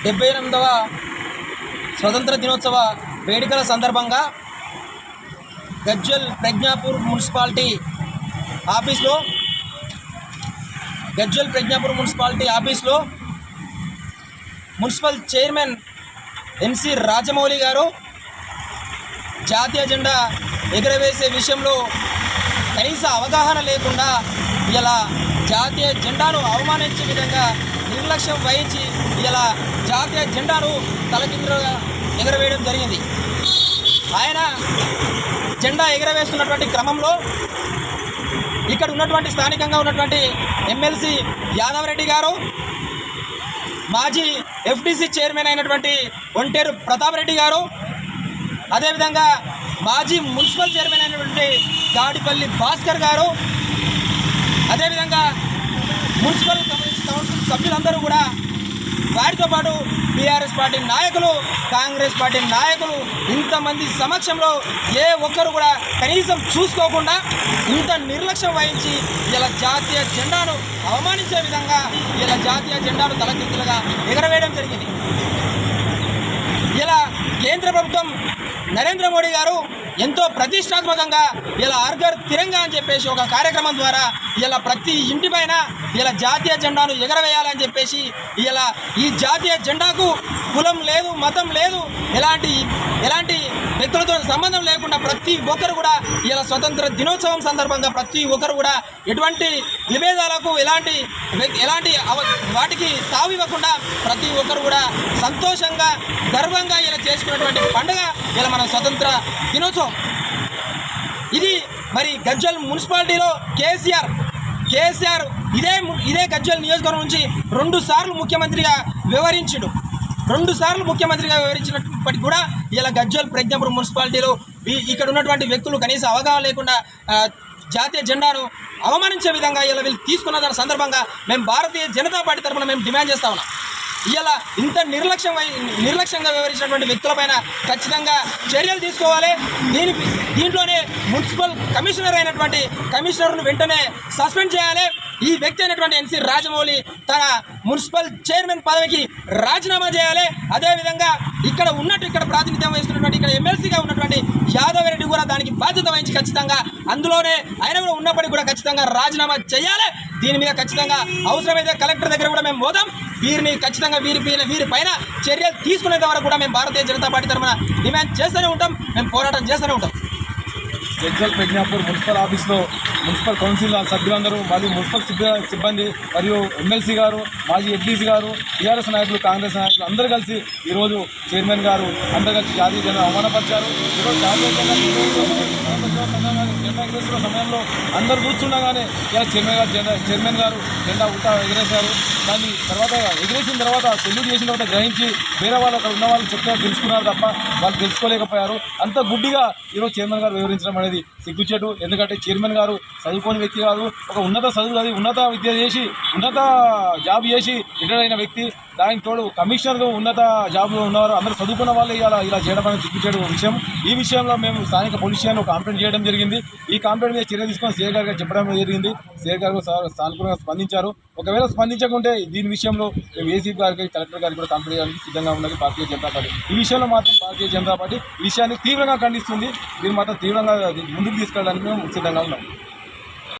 డెబ్బై 78వ స్వతంత్ర దినోత్సవ వేడుకల సందర్భంగా గజ్వెల్ ప్రజ్ఞాపూర్ మున్సిపాలిటీ ఆఫీస్లో మున్సిపల్ చైర్మన్ ఎన్సి రాజమౌళి గారు జాతీయ జెండా ఎగురవేసే విషయంలో కనీస అవగాహన లేకుండా ఇలా జాతీయ జెండాను అవమానించే విధంగా నిర్లక్ష్యం వహించి ఇలా జాతీయ జెండాను తలకిందులుగా ఎగురవేయడం జరిగింది. ఆయన జెండా ఎగురవేస్తున్నటువంటి క్రమంలో ఇక్కడ ఉన్నటువంటి స్థానికంగా ఉన్నటువంటి ఎమ్మెల్సీ యాదవ్ రెడ్డి గారు, మాజీ ఎఫ్డీసీ చైర్మన్ అయినటువంటి ఒంటేరు ప్రతాప్ రెడ్డి గారు, అదేవిధంగా మాజీ మున్సిపల్ చైర్మన్ అయినటువంటి గాడిపల్లి భాస్కర్ గారు, అదేవిధంగా మున్సిపల్ కౌన్సిల్ సభ్యులందరూ కూడా, వారితో పాటు బీఆర్ఎస్ పార్టీ నాయకులు, కాంగ్రెస్ పార్టీ నాయకులు ఇంతమంది సమక్షంలో ఏ ఒక్కరు కూడా కనీసం చూసుకోకుండా ఇంత నిర్లక్ష్యం వహించి ఇలా జాతీయ జెండాను అవమానించే విధంగా ఇలా జాతీయ జెండాను తలకిందులుగా ఎగరవేయడం జరిగింది. ఇలా కేంద్ర ప్రభుత్వం నరేంద్ర మోడీ గారు ఎంతో ప్రతిష్టాత్మకంగా ఇలా హర్ఘర్ తిరంగా అని చెప్పేసి ఒక కార్యక్రమం ద్వారా ఇలా ప్రతి ఇంటిపైన ఇలా జాతీయ జెండాను ఎగరవేయాలని చెప్పేసి ఇలా ఈ జాతీయ జెండాకు కులం లేదు, మతం లేదు, ఎలాంటి వ్యక్తులతో సంబంధం లేకుండా ప్రతి ఒక్కరు కూడా ఇలా స్వతంత్ర దినోత్సవం సందర్భంగా ప్రతి ఒక్కరు కూడా ఎటువంటి విభేదాలకు ఎలాంటి వాటికి తావివ్వకుండా ప్రతి ఒక్కరు కూడా సంతోషంగా గర్వంగా ఇలా చేసుకున్నటువంటి పండుగ ఇలా మన స్వతంత్ర దినోత్సవం. ఇది మరి గజ్వెల్ మున్సిపాలిటీలో కేసీఆర్ ఇదే గజ్వెల్ నియోజకవర్గం నుంచి 2 సార్లు ముఖ్యమంత్రిగా వివరించినప్పటికీ కూడా ఇలా గజ్వెల్ ప్రజ్ఞాపూర్ మున్సిపాలిటీలో ఇక్కడ ఉన్నటువంటి వ్యక్తులు కనీస అవగాహన లేకుండా జాతీయ జెండాను అవమానించే విధంగా ఇలా వీళ్ళు తీసుకున్న దాని సందర్భంగా మేము భారతీయ జనతా పార్టీ తరఫున మేము డిమాండ్ చేస్తా ఉన్నాం. ఇలా ఇంత నిర్లక్ష్యంగా వివరించినటువంటి వ్యక్తులపైన ఖచ్చితంగా చర్యలు తీసుకోవాలి. దీంట్లోనే మున్సిపల్ కమిషనర్ అయినటువంటి కమిషనర్ను వెంటనే సస్పెండ్ చేయాలి. ఈ వ్యక్తి అయినటువంటి ఎన్సి రాజమౌళి తన మున్సిపల్ చైర్మన్ పదవికి రాజీనామా చేయాలి. అదేవిధంగా ఇక్కడ ప్రాతినిధ్యం వహిస్తున్నటువంటి ఇక్కడ ఎమ్మెల్సీగా ఉన్నటువంటి యాదవ్ రెడ్డి కూడా దానికి బాధ్యత వహించి ఖచ్చితంగా అందులోనే ఆయన కూడా ఉన్నప్పటికీ కూడా ఖచ్చితంగా రాజీనామా చేయాలి. దీని మీద ఖచ్చితంగా అవసరమైతే కలెక్టర్ దగ్గర కూడా మేము పోదాం. వీరిని ఖచ్చితంగా వీరిపైన చర్యలు తీసుకునేంత వరకు కూడా మేము భారతీయ జనతా పార్టీ తరఫున డిమాండ్ చేస్తూనే ఉంటాం, మేము పోరాటం చేస్తూనే ఉంటాం. గజ్వెల్ ప్రజ్ఞాపూర్ మున్సిపల్ ఆఫీస్లో మున్సిపల్ కౌన్సిల్ సభ్యులందరూ మరియు మున్సిపల్ సిబ్బంది మరియు ఎమ్మెల్సీ గారు, మాజీ ఎఫ్డీసీ గారు, టీఆర్ఎస్ నాయకులు, కాంగ్రెస్ నాయకులు అందరూ కలిసి ఈరోజు చైర్మన్ గారు అందరూ కలిసి జాతీయ జెండా అవమానపరిచారు. ఈరోజు జాతీయ జెండా ఎగరేస్తున్న సమయంలో అందరూ కూర్చుండగానే ఇలా చైర్మన్ గారు జెండా ఉల్టా ఎగరేశారు. దాన్ని తర్వాత ఎగరేసిన తర్వాత సెల్యూట్ చేసిన తర్వాత గ్రహించి వేరే వాళ్ళు అక్కడ ఉన్న వాళ్ళు చెప్తే తెలుసుకున్నారు తప్ప వాళ్ళు తెలుసుకోలేకపోయారు. అంత గుడ్డిగా ఈరోజు చైర్మన్ గారు వివరించడం అనేది సిగ్గుచేటు. ఎందుకంటే చైర్మన్ గారు చదువుకోని వ్యక్తి కాదు, ఒక ఉన్నత విద్య చేసి ఉన్నత జాబ్ చేసి రిటైర్ అయిన వ్యక్తి. దానికి తోడు కమిషనర్గా ఉన్నత జాబ్లో ఉన్నవారు అందరూ చదువుకున్న వాళ్ళు ఇలా చేయడం అనేది సిగ్గుచేటు విషయం. ఈ విషయంలో మేము స్థానిక పోలీస్ స్టేషన్లో కంప్లైంట్ చేయడం జరిగింది. ఈ కంప్లైంట్ మీద చర్య తీసుకొని సీఏ గారికి చెప్పడం జరిగింది. సీఏ గారు సానుకూలంగా స్పందించారు. ఒకవేళ స్పందించకుంటే దీని విషయంలో మేము ఏసీ గారికి, కలెక్టర్ గారికి కూడా కంప్లైంట్ చేయడానికి సిద్ధంగా ఉన్నది భారతీయ జనతా పార్టీ. ఈ విషయంలో మాత్రం భారతీయ జనతా పార్టీ ఈ విషయాన్ని తీవ్రంగా ఖండిస్తుంది. దీన్ని మాత్రం తీవ్రంగా ముందుకు తీసుకెళ్ళడానికి మేము సిద్ధంగా ఉన్నాం.